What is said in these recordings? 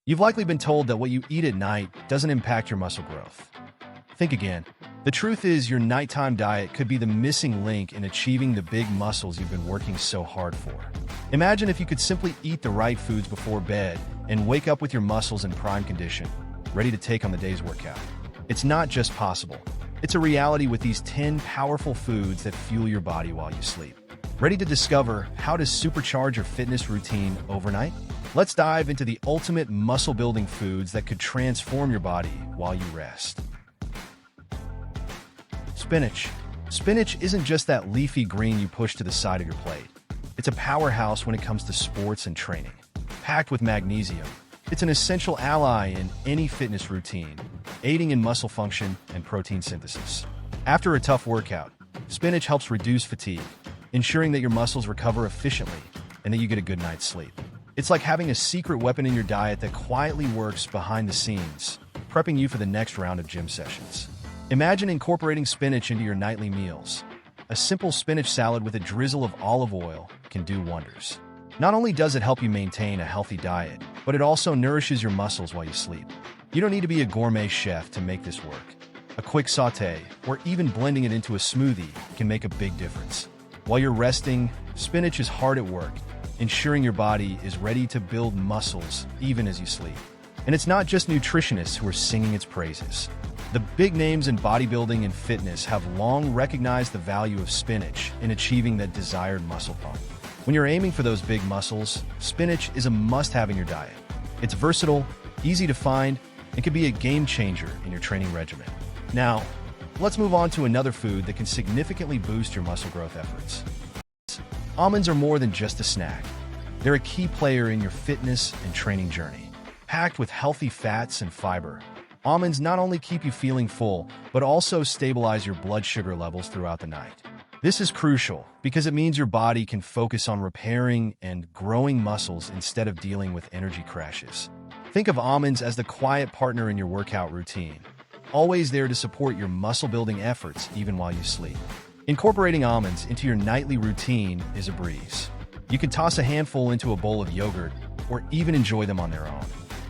You've likely been told that what you eat at night doesn't impact your muscle growth. Think again. The truth is, your nighttime diet could be the missing link in achieving the big muscles you've been working so hard for. Imagine if you could simply eat the right foods before bed and wake up with your muscles in prime condition, ready to take on the day's workout. It's not just possible. It's a reality with these 10 powerful foods that fuel your body while you sleep. Ready to discover how to supercharge your fitness routine overnight? Let's dive into the ultimate muscle-building foods that could transform your body while you rest. Spinach. Spinach isn't just that leafy green you push to the side of your plate. It's a powerhouse when it comes to sports and training. Packed with magnesium, it's an essential ally in any fitness routine, aiding in muscle function and protein synthesis. After a tough workout, spinach helps reduce fatigue, ensuring that your muscles recover efficiently and that you get a good night's sleep. It's like having a secret weapon in your diet that quietly works behind the scenes, prepping you for the next round of gym sessions. Imagine incorporating spinach into your nightly meals. A simple spinach salad with a drizzle of olive oil can do wonders. Not only does it help you maintain a healthy diet, but it also nourishes your muscles while you sleep. You don't need to be a gourmet chef to make this work. A quick sauté, or even blending it into a smoothie, can make a big difference. While you're resting, spinach is hard at work, ensuring your body is ready to build muscles even as you sleep. And it's not just nutritionists who are singing its praises. The big names in bodybuilding and fitness have long recognized the value of spinach in achieving that desired muscle pump. When you're aiming for those big muscles, spinach is a must-have in your diet. It's versatile, easy to find, and can be a game changer in your training regimen. Now, let's move on to another food that can significantly boost your muscle growth efforts. Almonds are more than just a snack. They're a key player in your fitness and training journey. Packed with healthy fats and fiber, almonds not only keep you feeling full, but also stabilize your blood sugar levels throughout the night. This is crucial because it means your body can focus on repairing and growing muscles instead of dealing with energy crashes. Think of almonds as the quiet partner in your workout routine, always there to support your muscle-building efforts even while you sleep. Incorporating almonds into your nightly routine is a breeze. You can toss a handful into a bowl of yogurt or even enjoy them on their own.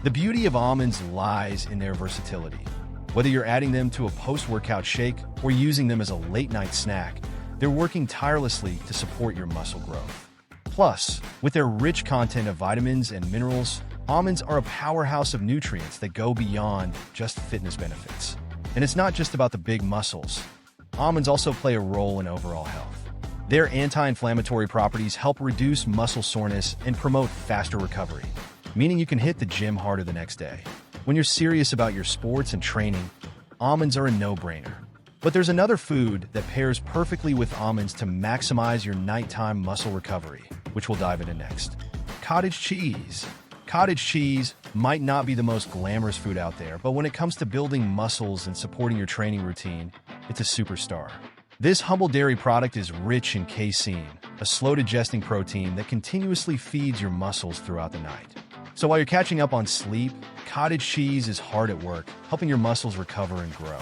The beauty of almonds lies in their versatility. Whether you're adding them to a post-workout shake or using them as a late-night snack, they're working tirelessly to support your muscle growth. Plus, with their rich content of vitamins and minerals, almonds are a powerhouse of nutrients that go beyond just fitness benefits. And it's not just about the big muscles. Almonds also play a role in overall health. Their anti-inflammatory properties help reduce muscle soreness and promote faster recovery, meaning you can hit the gym harder the next day. When you're serious about your sports and training, almonds are a no-brainer. But there's another food that pairs perfectly with almonds to maximize your nighttime muscle recovery, which we'll dive into next. Cottage cheese. Cottage cheese might not be the most glamorous food out there, but when it comes to building muscles and supporting your training routine, it's a superstar. This humble dairy product is rich in casein, a slow-digesting protein that continuously feeds your muscles throughout the night. So while you're catching up on sleep, cottage cheese is hard at work, helping your muscles recover and grow.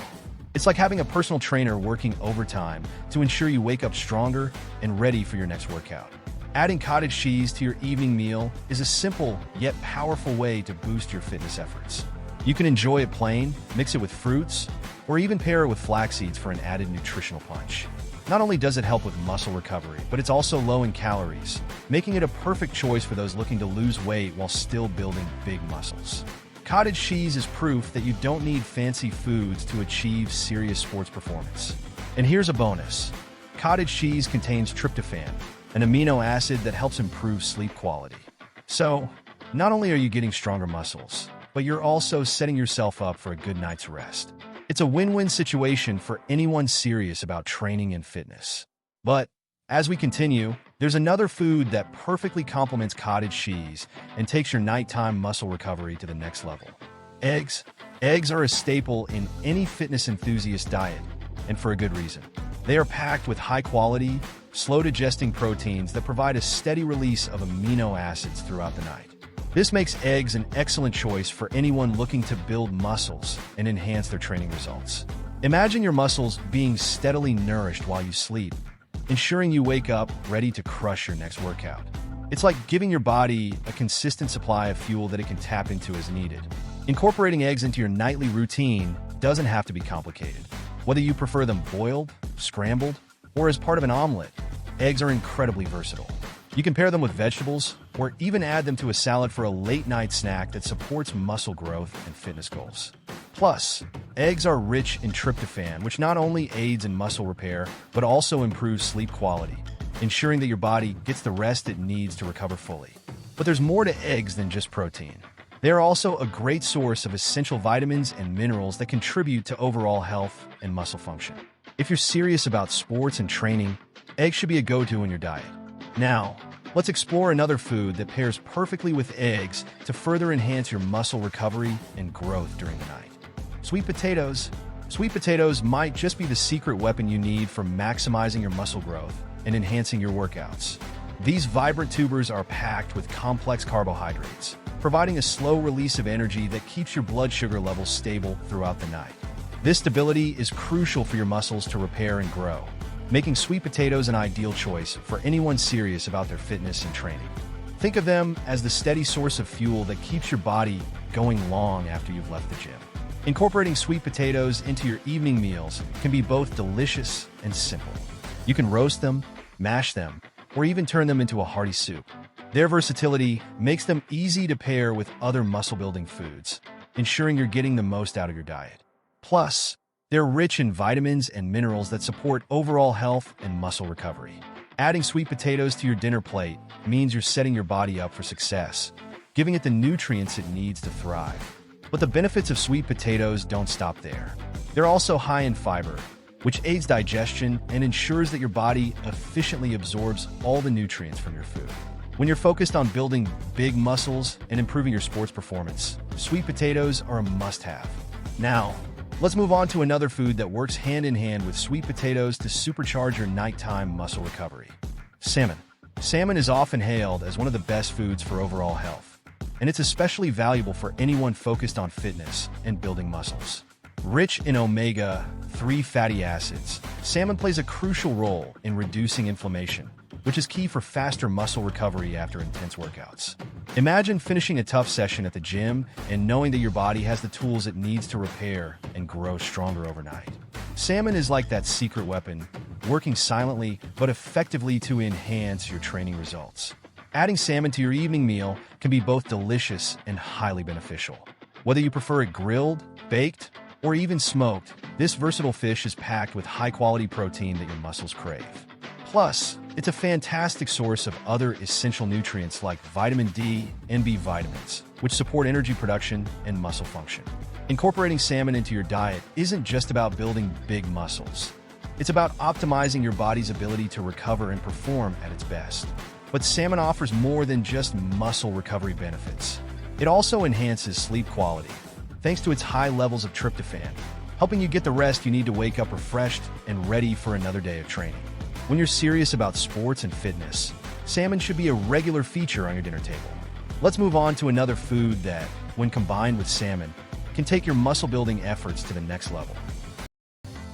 It's like having a personal trainer working overtime to ensure you wake up stronger and ready for your next workout. Adding cottage cheese to your evening meal is a simple yet powerful way to boost your fitness efforts. You can enjoy it plain, mix it with fruits, or even pair it with flax seeds for an added nutritional punch. Not only does it help with muscle recovery, but it's also low in calories, making it a perfect choice for those looking to lose weight while still building big muscles. Cottage cheese is proof that you don't need fancy foods to achieve serious sports performance. And here's a bonus. Cottage cheese contains tryptophan, an amino acid that helps improve sleep quality. So, not only are you getting stronger muscles, but you're also setting yourself up for a good night's rest. It's a win-win situation for anyone serious about training and fitness. But as we continue, there's another food that perfectly complements cottage cheese and takes your nighttime muscle recovery to the next level. Eggs. Eggs are a staple in any fitness enthusiast diet, and for a good reason. They are packed with high-quality, slow-digesting proteins that provide a steady release of amino acids throughout the night. This makes eggs an excellent choice for anyone looking to build muscles and enhance their training results. Imagine your muscles being steadily nourished while you sleep, ensuring you wake up ready to crush your next workout. It's like giving your body a consistent supply of fuel that it can tap into as needed. Incorporating eggs into your nightly routine doesn't have to be complicated. Whether you prefer them boiled, scrambled, or as part of an omelet, eggs are incredibly versatile. You can pair them with vegetables, or even add them to a salad for a late-night snack that supports muscle growth and fitness goals. Plus, eggs are rich in tryptophan, which not only aids in muscle repair, but also improves sleep quality, ensuring that your body gets the rest it needs to recover fully. But there's more to eggs than just protein. They are also a great source of essential vitamins and minerals that contribute to overall health and muscle function. If you're serious about sports and training, eggs should be a go-to in your diet. Now, let's explore another food that pairs perfectly with eggs to further enhance your muscle recovery and growth during the night. Sweet potatoes. Sweet potatoes might just be the secret weapon you need for maximizing your muscle growth and enhancing your workouts. These vibrant tubers are packed with complex carbohydrates, providing a slow release of energy that keeps your blood sugar levels stable throughout the night. This stability is crucial for your muscles to repair and grow, making sweet potatoes an ideal choice for anyone serious about their fitness and training. Think of them as the steady source of fuel that keeps your body going long after you've left the gym. Incorporating sweet potatoes into your evening meals can be both delicious and simple. You can roast them, mash them, or even turn them into a hearty soup. Their versatility makes them easy to pair with other muscle-building foods, ensuring you're getting the most out of your diet. Plus, they're rich in vitamins and minerals that support overall health and muscle recovery. Adding sweet potatoes to your dinner plate means you're setting your body up for success, giving it the nutrients it needs to thrive. But the benefits of sweet potatoes don't stop there. They're also high in fiber, which aids digestion and ensures that your body efficiently absorbs all the nutrients from your food. When you're focused on building big muscles and improving your sports performance, sweet potatoes are a must-have. Now, let's move on to another food that works hand in hand with sweet potatoes to supercharge your nighttime muscle recovery. Salmon. Salmon is often hailed as one of the best foods for overall health, and it's especially valuable for anyone focused on fitness and building muscles. Rich in omega-3 fatty acids, salmon plays a crucial role in reducing inflammation, which is key for faster muscle recovery after intense workouts. Imagine finishing a tough session at the gym and knowing that your body has the tools it needs to repair and grow stronger overnight. Salmon is like that secret weapon, working silently but effectively to enhance your training results. Adding salmon to your evening meal can be both delicious and highly beneficial. Whether you prefer it grilled, baked, or even smoked, this versatile fish is packed with high-quality protein that your muscles crave. Plus, it's a fantastic source of other essential nutrients like vitamin D and B vitamins, which support energy production and muscle function. Incorporating salmon into your diet isn't just about building big muscles. It's about optimizing your body's ability to recover and perform at its best. But salmon offers more than just muscle recovery benefits. It also enhances sleep quality, thanks to its high levels of tryptophan, helping you get the rest you need to wake up refreshed and ready for another day of training. When you're serious about sports and fitness, salmon should be a regular feature on your dinner table. Let's move on to another food that, when combined with salmon, can take your muscle-building efforts to the next level.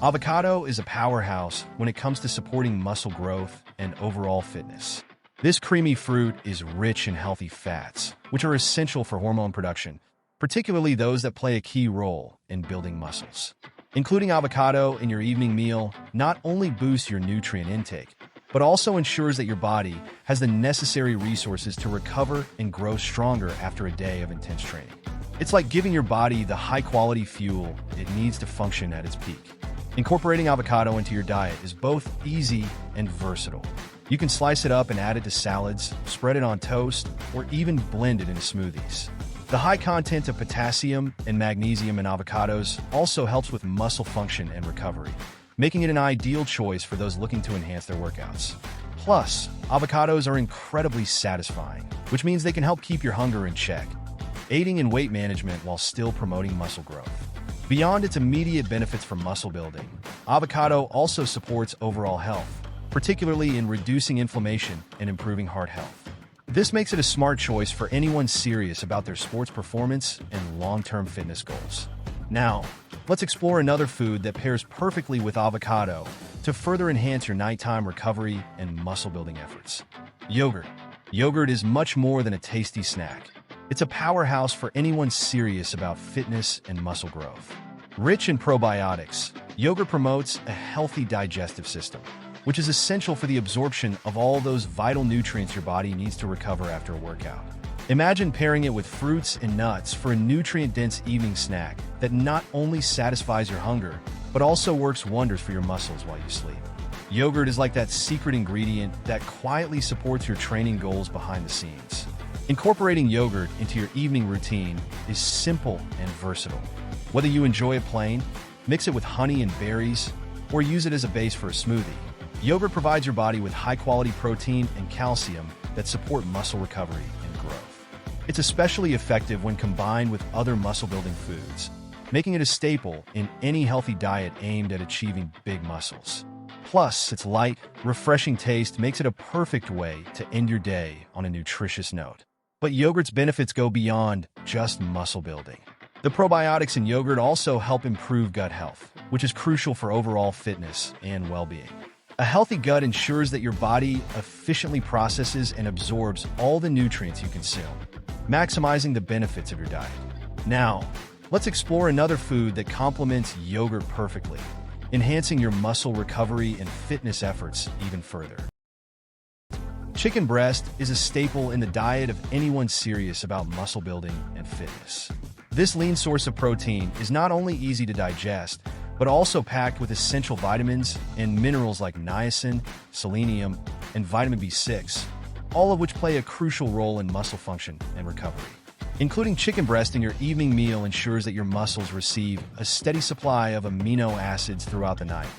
Avocado is a powerhouse when it comes to supporting muscle growth and overall fitness. This creamy fruit is rich in healthy fats, which are essential for hormone production, particularly those that play a key role in building muscles. Including avocado in your evening meal not only boosts your nutrient intake, but also ensures that your body has the necessary resources to recover and grow stronger after a day of intense training. It's like giving your body the high-quality fuel it needs to function at its peak. Incorporating avocado into your diet is both easy and versatile. You can slice it up and add it to salads, spread it on toast, or even blend it into smoothies. The high content of potassium and magnesium in avocados also helps with muscle function and recovery, making it an ideal choice for those looking to enhance their workouts. Plus, avocados are incredibly satisfying, which means they can help keep your hunger in check, aiding in weight management while still promoting muscle growth. Beyond its immediate benefits for muscle building, avocado also supports overall health, particularly in reducing inflammation and improving heart health. This makes it a smart choice for anyone serious about their sports performance and long-term fitness goals. Now, let's explore another food that pairs perfectly with avocado to further enhance your nighttime recovery and muscle-building efforts. Yogurt. Yogurt is much more than a tasty snack. It's a powerhouse for anyone serious about fitness and muscle growth. Rich in probiotics, yogurt promotes a healthy digestive system, which is essential for the absorption of all those vital nutrients your body needs to recover after a workout. Imagine pairing it with fruits and nuts for a nutrient-dense evening snack that not only satisfies your hunger, but also works wonders for your muscles while you sleep. Yogurt is like that secret ingredient that quietly supports your training goals behind the scenes. Incorporating yogurt into your evening routine is simple and versatile. Whether you enjoy it plain, mix it with honey and berries, or use it as a base for a smoothie, yogurt provides your body with high-quality protein and calcium that support muscle recovery and growth. It's especially effective when combined with other muscle-building foods, making it a staple in any healthy diet aimed at achieving big muscles. Plus, its light, refreshing taste makes it a perfect way to end your day on a nutritious note. But yogurt's benefits go beyond just muscle building. The probiotics in yogurt also help improve gut health, which is crucial for overall fitness and well-being. A healthy gut ensures that your body efficiently processes and absorbs all the nutrients you consume, maximizing the benefits of your diet. Now, let's explore another food that complements yogurt perfectly, enhancing your muscle recovery and fitness efforts even further. Chicken breast is a staple in the diet of anyone serious about muscle building and fitness. This lean source of protein is not only easy to digest, but also packed with essential vitamins and minerals like niacin, selenium, and vitamin B6, all of which play a crucial role in muscle function and recovery. Including chicken breast in your evening meal ensures that your muscles receive a steady supply of amino acids throughout the night,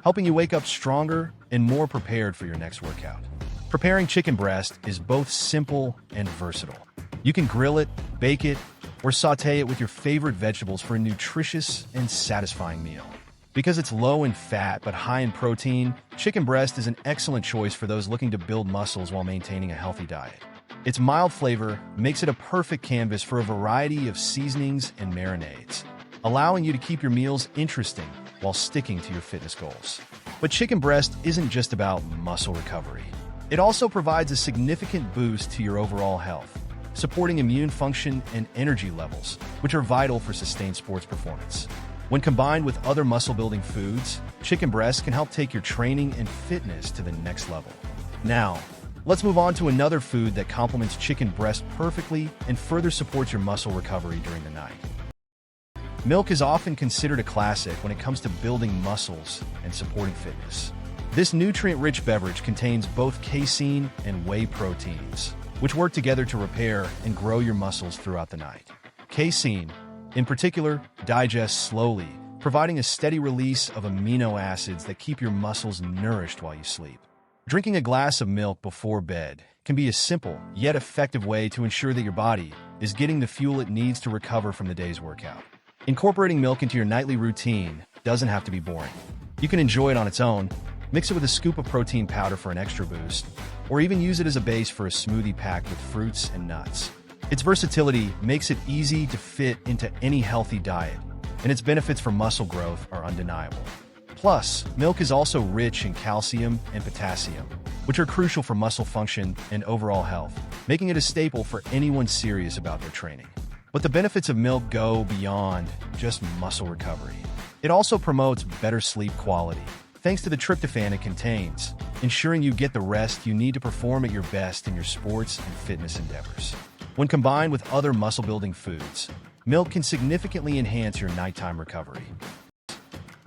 helping you wake up stronger and more prepared for your next workout. Preparing chicken breast is both simple and versatile. You can grill it, bake it, or sauté it with your favorite vegetables for a nutritious and satisfying meal. Because it's low in fat but high in protein, chicken breast is an excellent choice for those looking to build muscles while maintaining a healthy diet. Its mild flavor makes it a perfect canvas for a variety of seasonings and marinades, allowing you to keep your meals interesting while sticking to your fitness goals. But chicken breast isn't just about muscle recovery. It also provides a significant boost to your overall health, supporting immune function and energy levels, which are vital for sustained sports performance. When combined with other muscle-building foods, chicken breast can help take your training and fitness to the next level. Now, let's move on to another food that complements chicken breast perfectly and further supports your muscle recovery during the night. Milk is often considered a classic when it comes to building muscles and supporting fitness. This nutrient-rich beverage contains both casein and whey proteins, which work together to repair and grow your muscles throughout the night. Casein, in particular, digests slowly, providing a steady release of amino acids that keep your muscles nourished while you sleep. Drinking a glass of milk before bed can be a simple yet effective way to ensure that your body is getting the fuel it needs to recover from the day's workout. Incorporating milk into your nightly routine doesn't have to be boring. You can enjoy it on its own, mix it with a scoop of protein powder for an extra boost, or even use it as a base for a smoothie packed with fruits and nuts. Its versatility makes it easy to fit into any healthy diet, and its benefits for muscle growth are undeniable. Plus, milk is also rich in calcium and potassium, which are crucial for muscle function and overall health, making it a staple for anyone serious about their training. But the benefits of milk go beyond just muscle recovery. It also promotes better sleep quality, thanks to the tryptophan it contains, ensuring you get the rest you need to perform at your best in your sports and fitness endeavors. When combined with other muscle-building foods, milk can significantly enhance your nighttime recovery.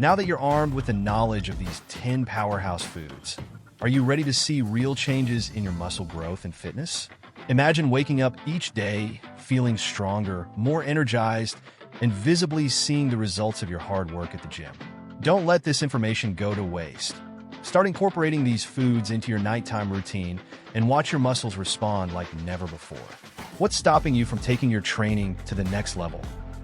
Now that you're armed with the knowledge of these 10 powerhouse foods, are you ready to see real changes in your muscle growth and fitness? Imagine waking up each day feeling stronger, more energized, and visibly seeing the results of your hard work at the gym. Don't let this information go to waste. Start incorporating these foods into your nighttime routine and watch your muscles respond like never before. What's stopping you from taking your training to the next level?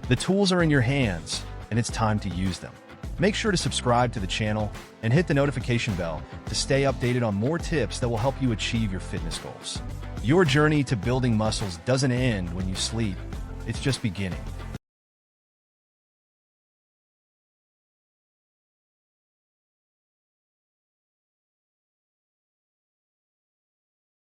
The tools are in your hands, and it's time to use them. Make sure to subscribe to the channel and hit the notification bell to stay updated on more tips that will help you achieve your fitness goals. Your journey to building muscles doesn't end when you sleep, it's just beginning.